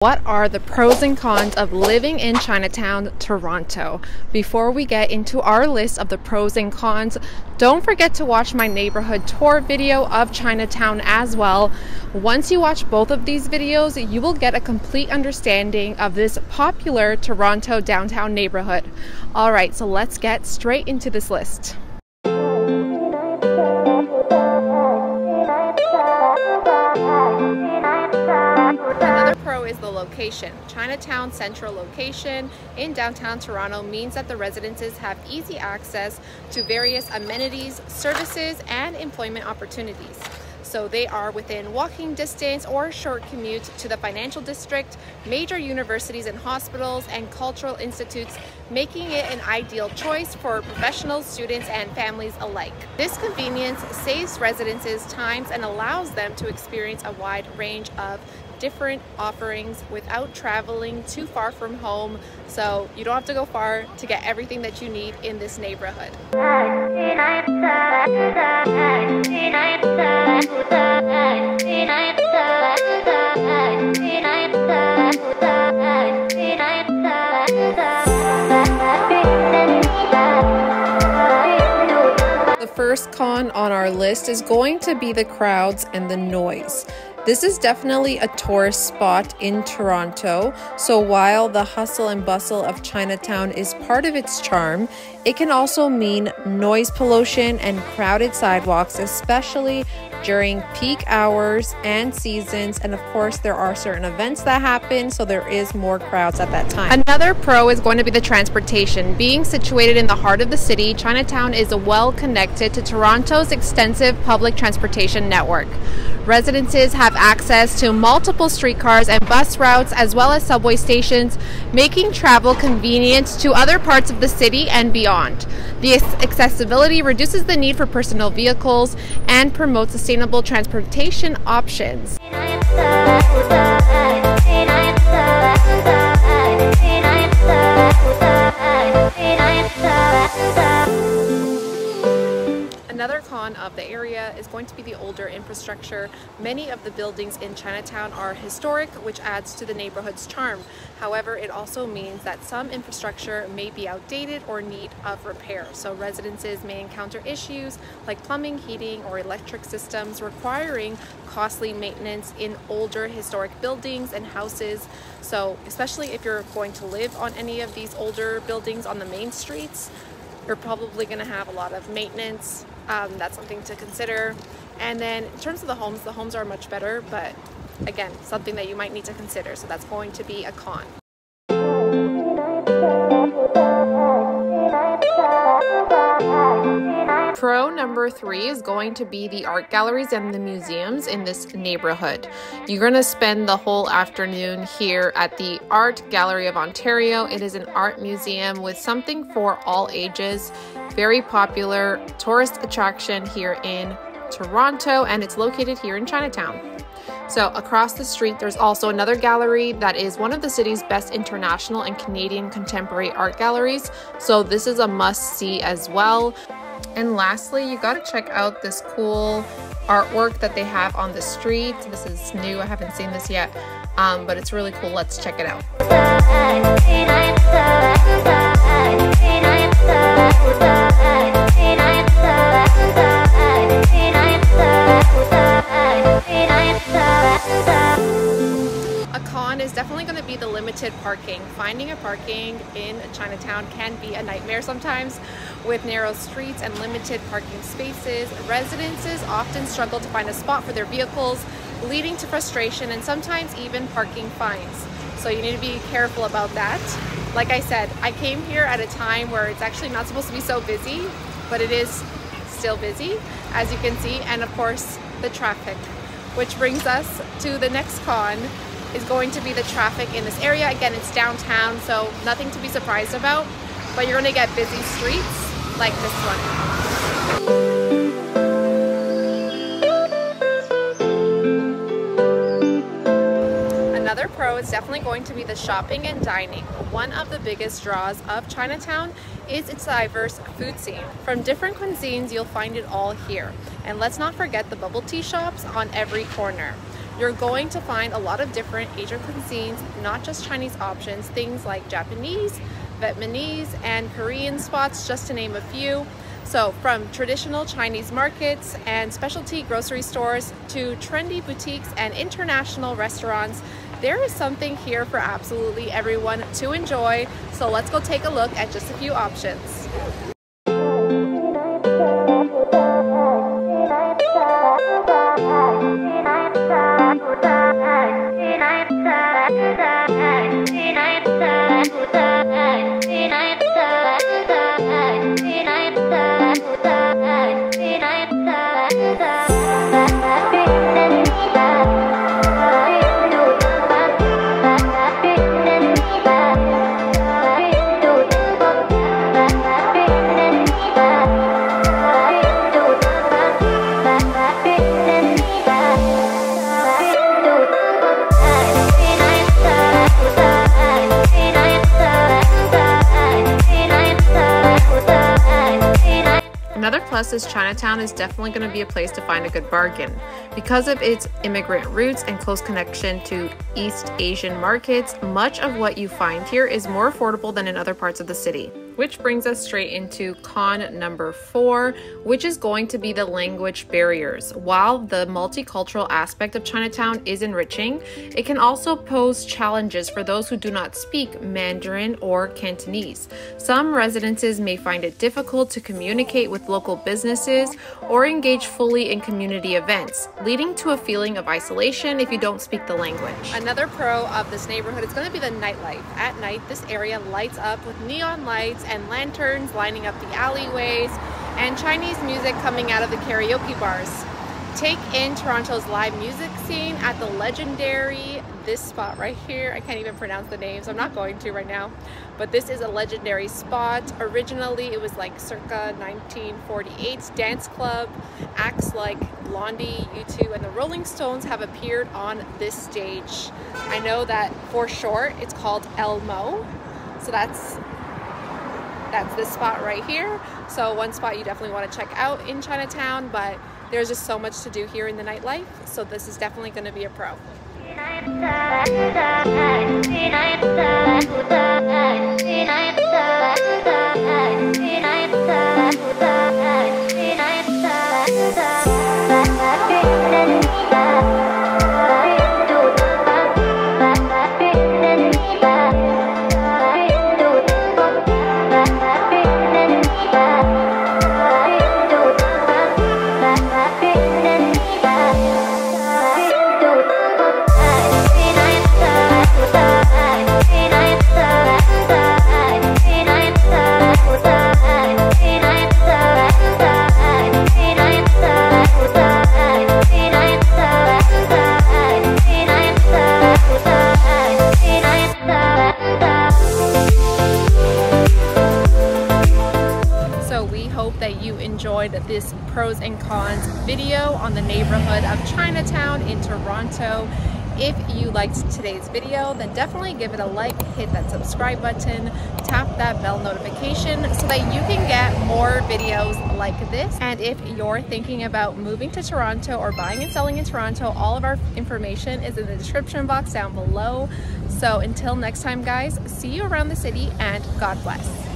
What are the pros and cons of living in Chinatown, Toronto? Before we get into our list of the pros and cons, don't forget to watch my neighborhood tour video of Chinatown as well. Once you watch both of these videos, you will get a complete understanding of this popular Toronto downtown neighborhood. All right, so let's get straight into this list. Another pro is the location. Chinatown's central location in downtown Toronto means that the residences have easy access to various amenities, services, and employment opportunities. So they are within walking distance or short commute to the financial district, major universities and hospitals, and cultural institutes, making it an ideal choice for professionals, students, and families alike. This convenience saves residences time and allows them to experience a wide range of different offerings without traveling too far from home, so you don't have to go far to get everything that you need in this neighborhood. The first con on our list is going to be the crowds and the noise. This is definitely a tourist spot in Toronto, so while the hustle and bustle of Chinatown is part of its charm, it can also mean noise pollution and crowded sidewalks, especially during peak hours and seasons. And of course, there are certain events that happen, so there is more crowds at that time. Another pro is going to be the transportation. Being situated in the heart of the city, Chinatown is well connected to Toronto's extensive public transportation network. Residences have access to multiple streetcars and bus routes, as well as subway stations, making travel convenient to other parts of the city and beyond. The accessibility reduces the need for personal vehicles and promotes sustainable transportation options. Another con of the area is going to be the older infrastructure. Many of the buildings in Chinatown are historic, which adds to the neighborhood's charm. However, it also means that some infrastructure may be outdated or need of repair. So residences may encounter issues like plumbing, heating, or electric systems requiring costly maintenance in older historic buildings and houses. So especially if you're going to live on any of these older buildings on the main streets, you're probably going to have a lot of maintenance. That's something to consider. And then in terms of the homes are much better, but again, something that you might need to consider. So that's going to be a con. Pro number 3 is going to be the art galleries and the museums in this neighborhood. You're going to spend the whole afternoon here at the Art Gallery of Ontario. It is an art museum with something for all ages. Very popular tourist attraction here in Toronto, and it's located here in Chinatown. So across the street, there's also another gallery that is one of the city's best international and Canadian contemporary art galleries. So this is a must-see as well. And lastly, you got to check out this cool artwork that they have on the street. This is new. I haven't seen this yet, but it's really cool. Let's check it out. A con is definitely going to be the limited parking. Finding a parking in Chinatown can be a nightmare sometimes. With narrow streets and limited parking spaces, residences often struggle to find a spot for their vehicles, leading to frustration and sometimes even parking fines. So you need to be careful about that. Like I said, I came here at a time where it's actually not supposed to be so busy, but it is still busy, as you can see. And of course, the traffic, which brings us to the next con, is going to be the traffic in this area. Again, it's downtown, so nothing to be surprised about, but you're gonna get busy streets like this one. Another pro is definitely going to be the shopping and dining. One of the biggest draws of Chinatown is its diverse food scene. From different cuisines, you'll find it all here. And let's not forget the bubble tea shops on every corner. You're going to find a lot of different Asian cuisines, not just Chinese options, things like Japanese, Vietnamese, and Korean spots, just to name a few. So from traditional Chinese markets and specialty grocery stores to trendy boutiques and international restaurants, there is something here for absolutely everyone to enjoy. So let's go take a look at just a few options. Another plus is Chinatown is definitely going to be a place to find a good bargain. Because of its immigrant roots and close connection to East Asian markets, much of what you find here is more affordable than in other parts of the city. Which brings us straight into con number 4, which is going to be the language barriers. While the multicultural aspect of Chinatown is enriching, it can also pose challenges for those who do not speak Mandarin or Cantonese. Some residences may find it difficult to communicate with local businesses or engage fully in community events, leading to a feeling of isolation if you don't speak the language. Another pro of this neighborhood is going to be the nightlife. At night, this area lights up with neon lights and lanterns lining up the alleyways, and Chinese music coming out of the karaoke bars. Take in Toronto's live music scene at the legendary, this spot right here, I can't even pronounce the name, so I'm not going to right now, but this is a legendary spot. Originally, it was like circa 1948 dance club. Acts like Blondie, U2, and the Rolling Stones have appeared on this stage. I know that for short, it's called Elmo, so that's this spot right here. So one spot you definitely want to check out in Chinatown, but there's just so much to do here in the nightlife, so this is definitely going to be a pro. That you enjoyed this pros and cons video on the neighborhood of Chinatown in Toronto. If you liked today's video, then definitely give it a like, hit that subscribe button, tap that bell notification so that you can get more videos like this. And if you're thinking about moving to Toronto or buying and selling in Toronto, all of our information is in the description box down below. So until next time, guys, see you around the city, and God bless.